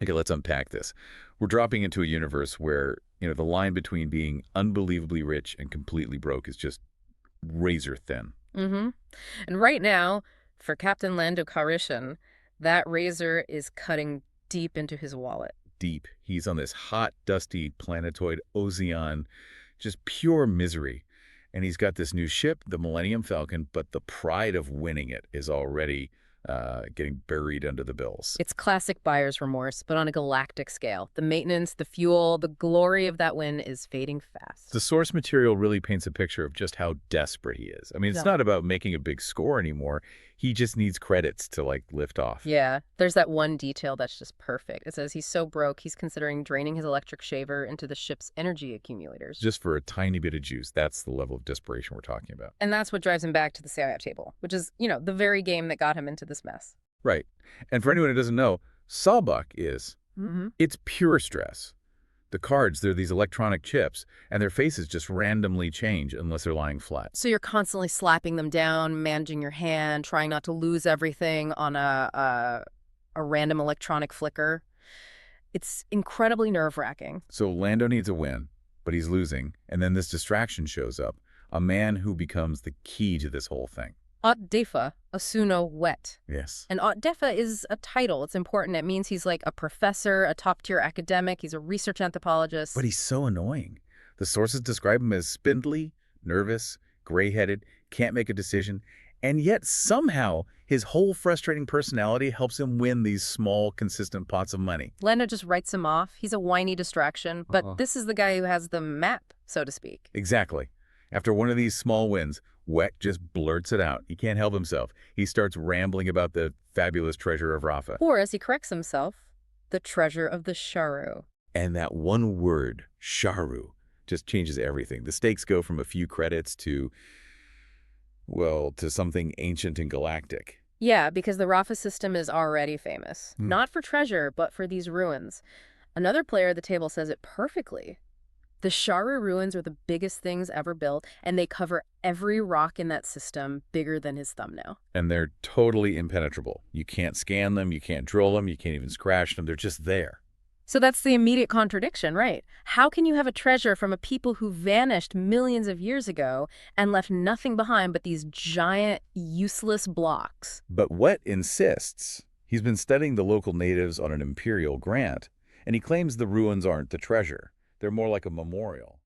Okay, let's unpack this. We're dropping into a universe where, the line between being unbelievably rich and completely broke is just razor thin. Mm-hmm. And right now, for Captain Lando Calrissian, that razor is cutting deep into his wallet. Deep. He's on this hot, dusty planetoid Ozeon, just pure misery. And he's got this new ship, the Millennium Falcon, but the pride of winning it is already getting buried under the bills. It's classic buyer's remorse, but on a galactic scale. The maintenance, the fuel, the glory of that win is fading The fast. source material really paints a picture of just how desperate he is. I mean, it's Yeah. not about making a big score anymore. He just needs credits to, lift off. Yeah, there's that one detail that's just perfect. It says he's so broke, he's considering draining his electric shaver into the ship's energy accumulators. Just for a tiny bit of juice. That's the level of desperation we're talking about. And that's what drives him back to the psyop table, which is, the very game that got him into this mess. Right. And for anyone who doesn't know, Sawbuck is, Mm-hmm. it's pure stress. The cards, they're these electronic chips, and their faces just randomly change unless they're lying flat. So you're constantly slapping them down, managing your hand, trying not to lose everything on a random electronic flicker. It's incredibly nerve-wracking. So Lando needs a win, but he's losing, and then this distraction shows up, a man who becomes the key to this whole thing. Aut Defa Asuno Wet. Yes. And Aut Defa is a title. It's important. It means he's like a professor, a top-tier academic. He's a research anthropologist. But he's so annoying. The sources describe him as spindly, nervous, gray-headed, can't make a decision, and yet somehow his whole frustrating personality helps him win these small, consistent pots of money. Lando just writes him off. He's a whiny distraction. But this is the guy who has the map, so to speak. Exactly. After one of these small wins, Wet just blurts it out. He can't help himself. He starts rambling about the fabulous treasure of Rafa. Or, as he corrects himself, the treasure of the Sharu. And that one word, Sharu, just changes everything. The stakes go from a few credits to, well, to something ancient and galactic. Yeah, because the Rafa system is already famous. Hmm. Not for treasure, but for these ruins. Another player at the table says it perfectly. The Sharu ruins are the biggest things ever built, and they cover every rock in that system bigger than his thumbnail. And they're totally impenetrable. You can't scan them, you can't drill them, you can't even scratch them. They're just there. So that's the immediate contradiction, right? How can you have a treasure from a people who vanished millions of years ago and left nothing behind but these giant, useless blocks? But Wet insists. He's been studying the local natives on an imperial grant, and he claims the ruins aren't the treasure. They're more like a memorial.